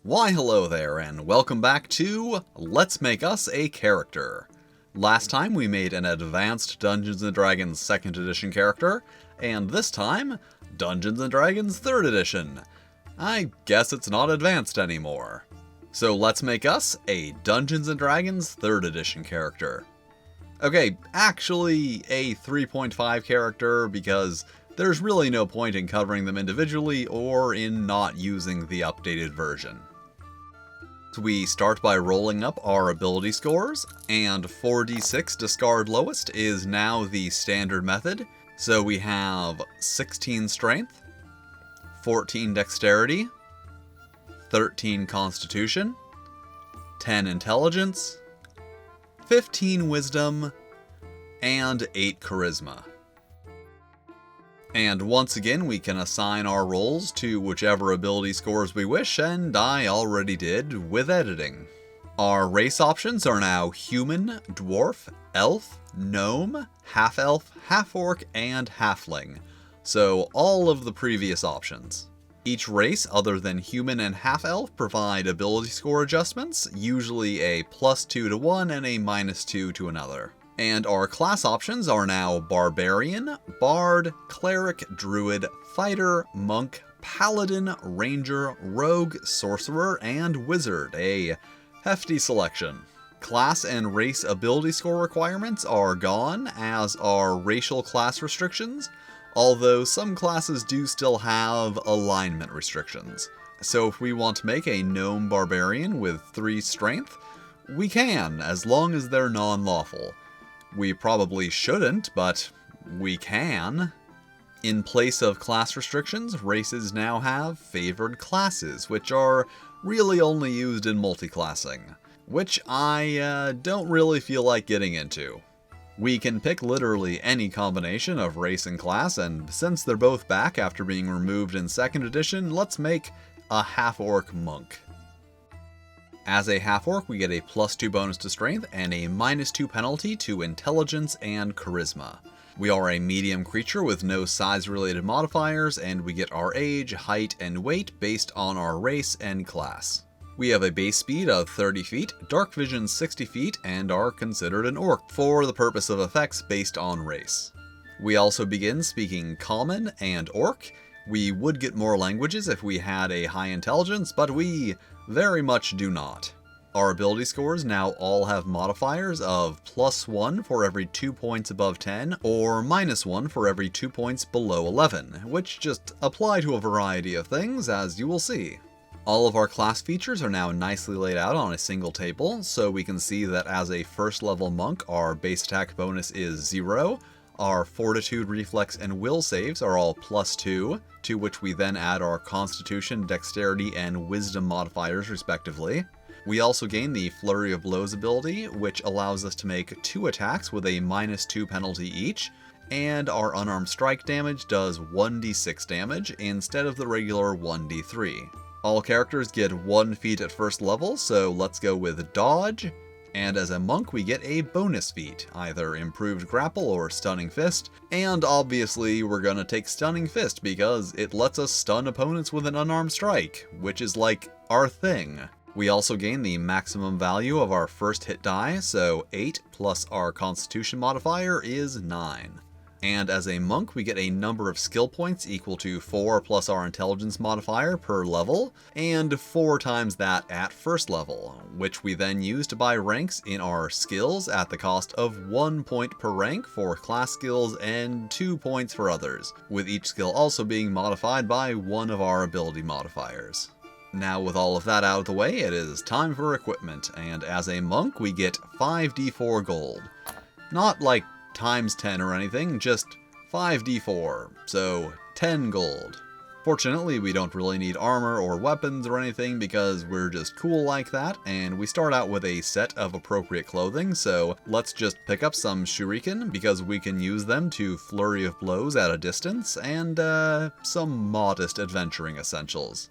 Why hello there, and welcome back to Let's Make Us a Character. Last time we made an advanced Dungeons & Dragons 2nd edition character, and this time, Dungeons & Dragons 3rd edition. I guess it's not advanced anymore. So let's make us a Dungeons & Dragons 3rd edition character. Okay, actually a 3.5 character because there's really no point in covering them individually or in not using the updated version. So we start by rolling up our ability scores, and 4d6 discard lowest is now the standard method. So we have 16 strength, 14 dexterity, 13 constitution, 10 intelligence, 15 wisdom, and 8 charisma. And once again, we can assign our rolls to whichever ability scores we wish, and I already did with editing. Our race options are now human, dwarf, elf, gnome, half-elf, half-orc, and halfling. So all of the previous options. Each race other than human and half-elf provide ability score adjustments, usually a +2 to one and a -2 to another. And our class options are now Barbarian, Bard, Cleric, Druid, Fighter, Monk, Paladin, Ranger, Rogue, Sorcerer, and Wizard, a hefty selection. Class and race ability score requirements are gone, as are racial class restrictions, although some classes do still have alignment restrictions. So if we want to make a Gnome Barbarian with 3 strength, we can, as long as they're non-lawful. We probably shouldn't, but we can. In place of class restrictions, races now have favored classes, which are really only used in multiclassing, which I don't really feel like getting into. We can pick literally any combination of race and class, and since they're both back after being removed in 2nd edition, let's make a half-orc monk. As a half-orc, we get a +2 bonus to strength and a -2 penalty to intelligence and charisma. We are a medium creature with no size-related modifiers, and we get our age, height, and weight based on our race and class. We have a base speed of 30 feet, dark vision 60 feet, and are considered an orc for the purpose of effects based on race. We also begin speaking Common and Orc. We would get more languages if we had a high intelligence, but we very much do not. Our ability scores now all have modifiers of +1 for every 2 points above 10, or -1 for every 2 points below 11, which just apply to a variety of things, as you will see. All of our class features are now nicely laid out on a single table, so we can see that as a first level monk, our base attack bonus is 0, our fortitude, reflex, and will saves are all +2, to which we then add our constitution, dexterity, and wisdom modifiers respectively. We also gain the flurry of blows ability, which allows us to make 2 attacks with a -2 penalty each, and our unarmed strike damage does 1d6 damage instead of the regular 1d3. All characters get 1 feat at first level, so let's go with dodge. And as a monk, we get a bonus feat, either improved grapple or stunning fist, and obviously we're gonna take stunning fist because it lets us stun opponents with an unarmed strike, which is like our thing. We also gain the maximum value of our first hit die, so 8 plus our constitution modifier is 9. And as a monk, we get a number of skill points equal to 4 plus our intelligence modifier per level, and 4 times that at first level, which we then use to buy ranks in our skills at the cost of 1 point per rank for class skills and 2 points for others, with each skill also being modified by one of our ability modifiers. Now with all of that out of the way, it is time for equipment, and as a monk, we get 5d4 gold. Not like times 10 or anything, just 5d4, so 10 gold. Fortunately, we don't really need armor or weapons or anything because we're just cool like that, and we start out with a set of appropriate clothing, so let's just pick up some shuriken because we can use them to flurry of blows at a distance, and some modest adventuring essentials.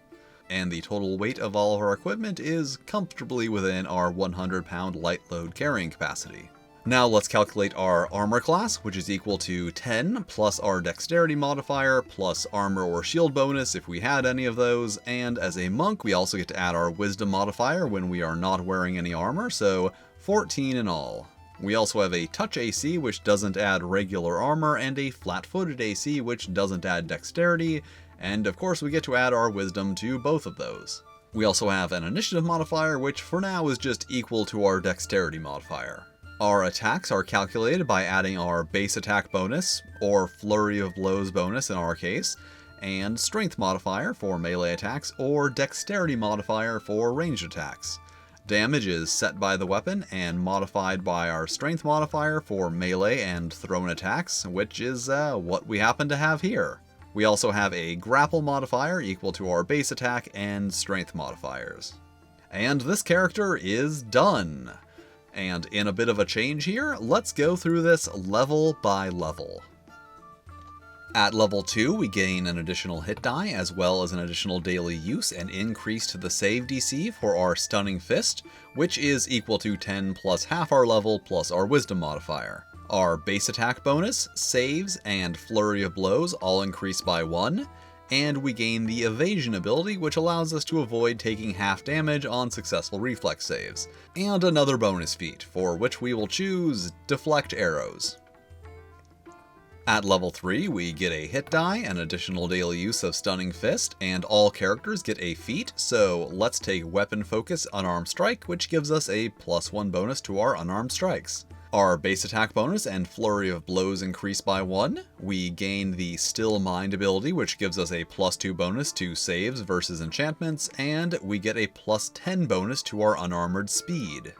And the total weight of all of our equipment is comfortably within our 100-pound light load carrying capacity. Now let's calculate our armor class, which is equal to 10 plus our dexterity modifier plus armor or shield bonus if we had any of those, and as a monk we also get to add our wisdom modifier when we are not wearing any armor, so 14 in all. We also have a touch AC, which doesn't add regular armor, and a flat-footed AC, which doesn't add dexterity, and of course we get to add our wisdom to both of those. We also have an initiative modifier, which for now is just equal to our dexterity modifier. Our attacks are calculated by adding our base attack bonus, or flurry of blows bonus in our case, and strength modifier for melee attacks, or dexterity modifier for ranged attacks. Damage is set by the weapon and modified by our strength modifier for melee and thrown attacks, which is what we happen to have here. We also have a grapple modifier equal to our base attack and strength modifiers. And this character is done! And in a bit of a change here, let's go through this level by level. At level 2, we gain an additional hit die, as well as an additional daily use and increase to the save DC for our Stunning Fist, which is equal to 10 plus half our level plus our Wisdom modifier. Our base attack bonus, saves, and flurry of blows all increase by 1, and we gain the evasion ability, which allows us to avoid taking half damage on successful reflex saves, and another bonus feat, for which we will choose deflect arrows. At level 3, we get a hit die, an additional daily use of Stunning Fist, and all characters get a feat, so let's take Weapon Focus Unarmed Strike, which gives us a +1 bonus to our unarmed strikes. Our base attack bonus and flurry of blows increase by 1. We gain the Still Mind ability, which gives us a +2 bonus to saves versus enchantments, and we get a +10 bonus to our unarmored speed.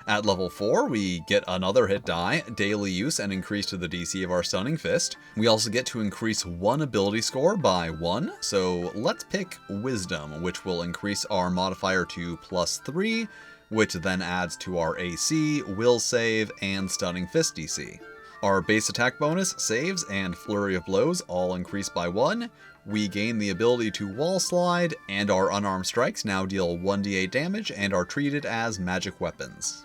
At level 4, we get another hit die, daily use, and increase to the DC of our Stunning Fist. We also get to increase one ability score by 1, so let's pick Wisdom, which will increase our modifier to +3, which then adds to our AC, Will Save, and Stunning Fist DC. Our base attack bonus, saves, and flurry of blows all increase by 1. We gain the ability to wall slide, and our unarmed strikes now deal 1d8 damage and are treated as magic weapons.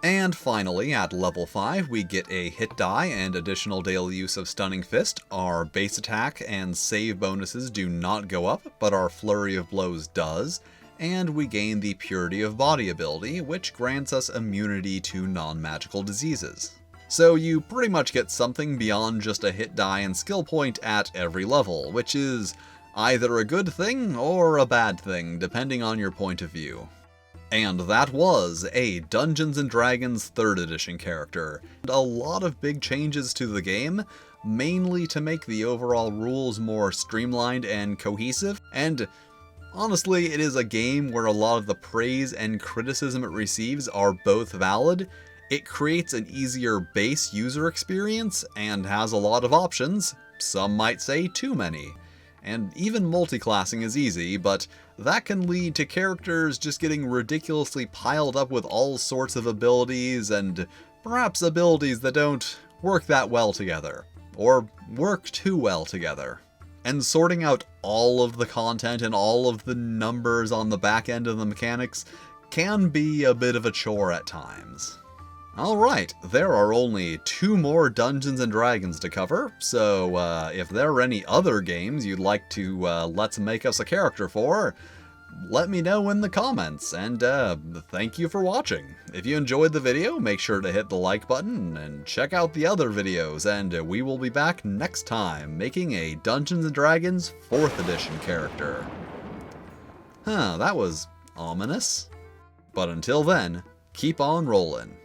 And finally, at level 5, we get a hit die and additional daily use of Stunning Fist. Our base attack and save bonuses do not go up, but our flurry of blows does, and we gain the Purity of Body ability, which grants us immunity to non-magical diseases. So you pretty much get something beyond just a hit die and skill point at every level, which is either a good thing or a bad thing, depending on your point of view. And that was a Dungeons & Dragons 3rd edition character. A lot of big changes to the game, mainly to make the overall rules more streamlined and cohesive, and honestly, it is a game where a lot of the praise and criticism it receives are both valid. It creates an easier base user experience and has a lot of options, some might say too many. And even multiclassing is easy, but that can lead to characters just getting ridiculously piled up with all sorts of abilities, and perhaps abilities that don't work that well together, or work too well together. And sorting out all of the content and all of the numbers on the back end of the mechanics can be a bit of a chore at times. Alright, there are only 2 more Dungeons & Dragons to cover, so if there are any other games you'd like to let's make us a character for, let me know in the comments, and thank you for watching. If you enjoyed the video, make sure to hit the like button, and check out the other videos, and we will be back next time making a Dungeons & Dragons 4th edition character. That was ominous. But until then, keep on rolling.